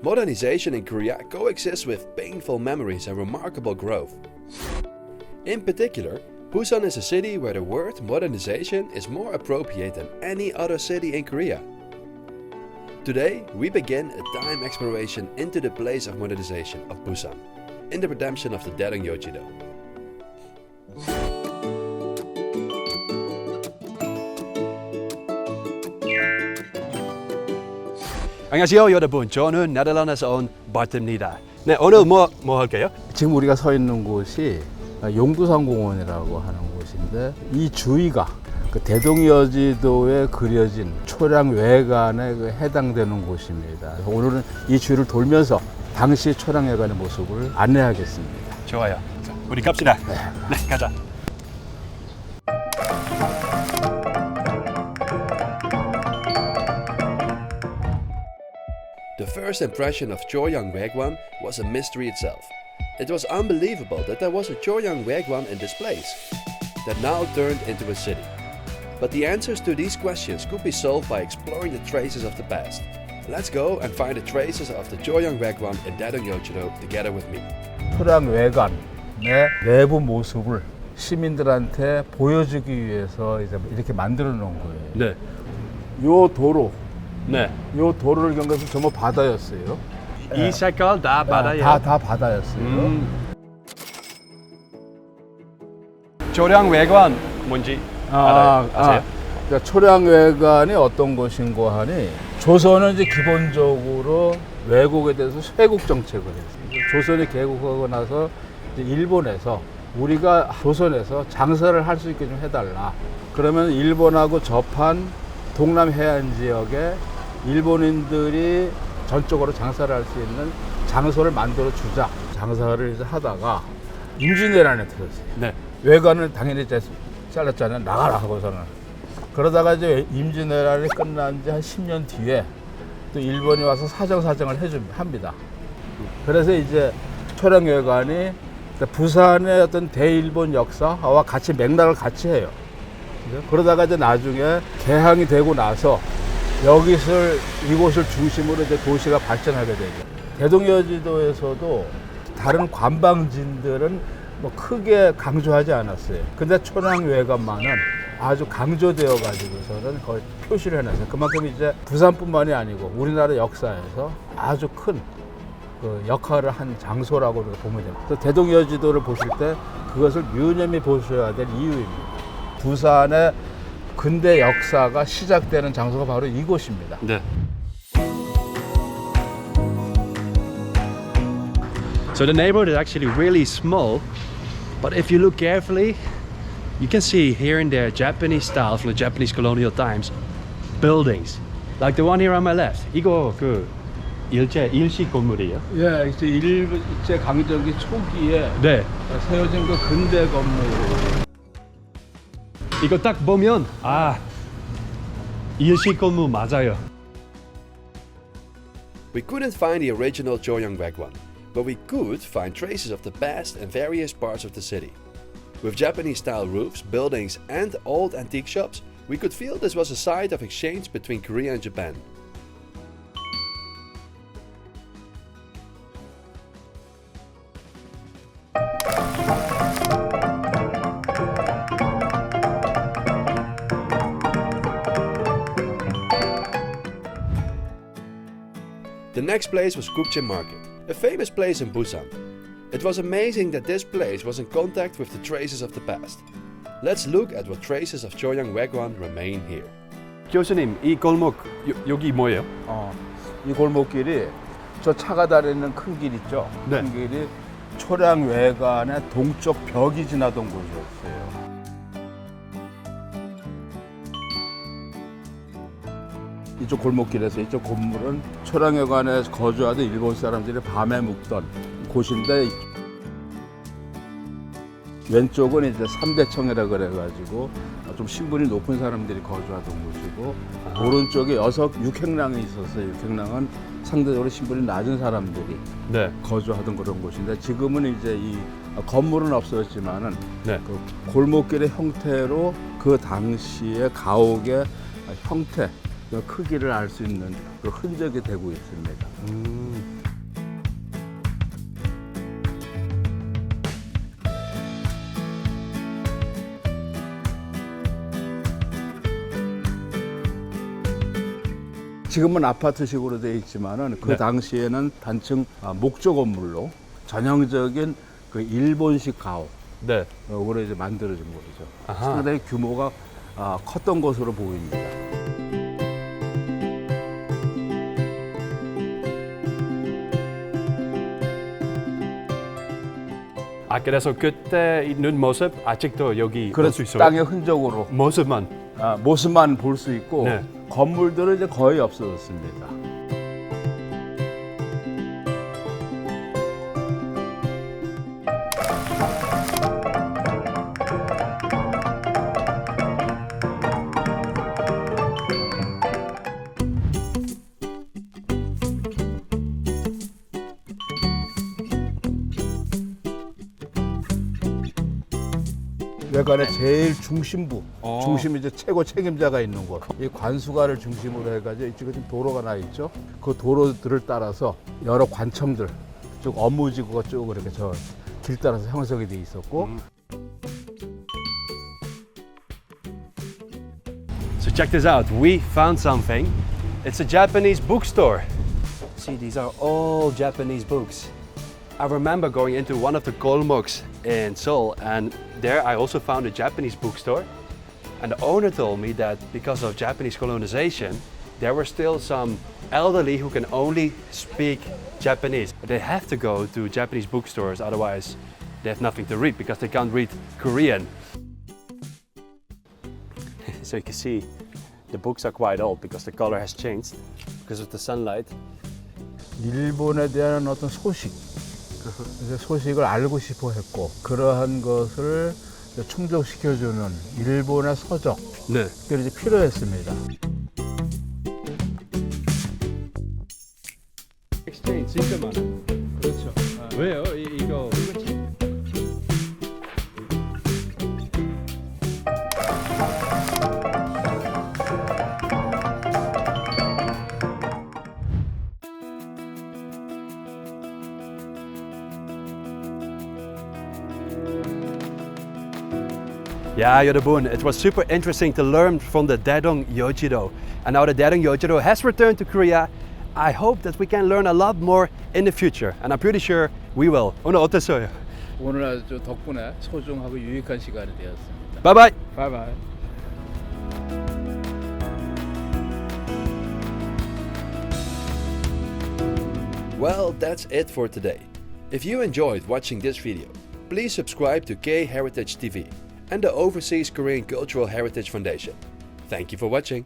Modernization in Korea coexists with painful memories and remarkable growth. In particular, Busan is a city where the word modernization is more appropriate than any other city in Korea. Today, we begin a time exploration into the place of modernization of Busan, in the redemption of the Daejeon Yeojido. 안녕하세요 여러분, 저는 네덜란드에서 온 바트입니다. 네, 오늘 뭐 할게요? 지금 우리가 서 있는 곳이 용두산 공원이라고 하는 곳인데 이 주위가 그 대동여지도에 그려진 초량 외관에 해당되는 곳입니다. 오늘은 이 주위를 돌면서 당시 초량 외관의 모습을 안내하겠습니다. 좋아요. 자, 우리 갑시다. 네, 가자. The first impression of Choryang Wagwon was a mystery itself. It was unbelievable that there was a Choryang Wagwon in this place, that now turned into a city. But the answers to these questions could be solved by exploring the traces of the past. Let's go and find the traces of the Choryang Wagwon in Daejeon Yeojido together with me. 초량 외관의 내부 모습을 시민들한테 보여주기 위해서 이제 이렇게 만들어 놓은 거예요. 네. 요 도로, 네. 요 도로를 경계해서 전부 바다였어요. 이 색깔 다 바다예요. 다 바다였어요. 초량 외관 뭔지 아세요? 그러니까 초량 외관이 어떤 것인고 하니 조선은 이제 기본적으로 외국에 대해서 쇄국 정책을 했어요. 조선이 개국하고 나서 이제 일본에서 우리가 조선에서 장사를 할 수 있게 좀 해달라. 그러면 일본하고 접한 동남 해안 지역에 일본인들이 전적으로 장사를 할 수 있는 장소를 만들어 주자. 장사를 이제 하다가 임진왜란에 들었어요. 네. 외관을 당연히 이제 잘랐잖아요. 나가라 하고서는. 그러다가 이제 임진왜란이 끝난 지 한 10년 뒤에 또 일본이 와서 사정을 합니다. 그래서 이제 초량외관이 부산의 어떤 대일본 역사와 같이 맥락을 같이 해요. 그러다가 이제 나중에 개항이 되고 나서 이곳을 중심으로 이제 도시가 발전하게 되죠. 대동여지도에서도 다른 관광지들은 뭐 크게 강조하지 않았어요. 근데 초량외관만은 아주 강조되어 가지고서는 거의 표시를 해놨어요. 그만큼 이제 부산뿐만이 아니고 우리나라 역사에서 아주 큰 그 역할을 한 장소라고 보면 돼요. 그래서 대동여지도를 보실 때 그것을 유념히 보셔야 될 이유입니다. 부산의 근대 역사가 시작되는 장소가 바로 이곳입니다. 네. So the neighborhood is actually really small, but if you look carefully, you can see here and there Japanese style from the Japanese colonial times buildings, like the one here on my left. 이거 그 일식 건물이에요? 예, 이제 일제 강점기 초기에 네. 세워진 그 근대 건물. 이거 딱 보면 일식 건물 맞아요. We couldn't find the original Choryang Wagwon, but we could find traces of the past in various parts of the city. With Japanese-style roofs, buildings, and old antique shops, we could feel this was a site of exchange between Korea and Japan. The next place was Gukje Market, a famous place in Busan. It was amazing that this place was in contact with the traces of the past. Let's look at what traces of Choryang Wagwon remain here. 교수님, 이 골목 여기 뭐예요? 이 골목길이 저 차가 다니는 큰 길 있죠? 네. 큰 길이 초량외관의 동쪽 벽이 지나던 곳이었어요. 이쪽 골목길에서 이쪽 건물은 초량외관에 거주하던 일본 사람들이 밤에 묵던 곳인데 왼쪽은 이제 삼대청이라 그래가지고 좀 신분이 높은 사람들이 거주하던 곳이고 오른쪽에 6행랑이 있었어요. 6행랑은 상대적으로 신분이 낮은 사람들이 네. 거주하던 그런 곳인데 지금은 이제 이 건물은 없어졌지만은 네. 그 골목길의 형태로 그 당시의 가옥의 형태 그 크기를 알 수 있는 그 흔적이 되고 있습니다. 지금은 아파트식으로 되어 있지만은 그 네. 당시에는 단층 목조 건물로 전형적인 그 일본식 가옥으로 네. 이제 만들어진 거죠. 아하. 상당히 규모가 컸던 것으로 보입니다. 아, 그래서 그때 있는 모습 아직도 여기 볼 수 그래서 있어요? 땅의 흔적으로 모습만. 모습만 볼 수 있고 네. 건물들은 이제 거의 없어졌습니다. 외관의 제일 중심부, 중심이 이제 최고 책임자가 있는 곳. 이 관수가를 중심으로 해가지고 이쪽에 지금 도로가 나 있죠. 그 도로들을 따라서 여러 관청들, 쭉 업무지구가 쭉 이렇게 저 길 따라서 형성이 돼 있었고. So check this out. We found something. It's a Japanese bookstore. See, these are all Japanese books. I remember going into one of the golmoks in Seoul, and there I also found a Japanese bookstore. And the owner told me that because of Japanese colonization, there were still some elderly who can only speak Japanese. They have to go to Japanese bookstores, otherwise they have nothing to read because they can't read Korean. So you can see the books are quite old because the color has changed because of the sunlight. 일본에 대한 어떤 소식, 이제 소식을 알고 싶어 했고 그러한 것을 충족시켜주는 일본의 서적들이 네. 이제 필요했습니다. 엑스체인지 진짜 많아. 그렇죠. 왜요? 이거 Yeah, 여러분, it was super interesting to learn from the Daedong Yojiro. And now the Daedong Yojiro has returned to Korea. I hope that we can learn a lot more in the future. And I'm pretty sure we will. 오늘 어땠어요? 오늘 아주 덕분에 소중하고 유익한 시간이 되었습니다. Bye bye! 바이바이. Well, that's it for today. If you enjoyed watching this video, please subscribe to K Heritage TV and the Overseas Korean Cultural Heritage Foundation. Thank you for watching.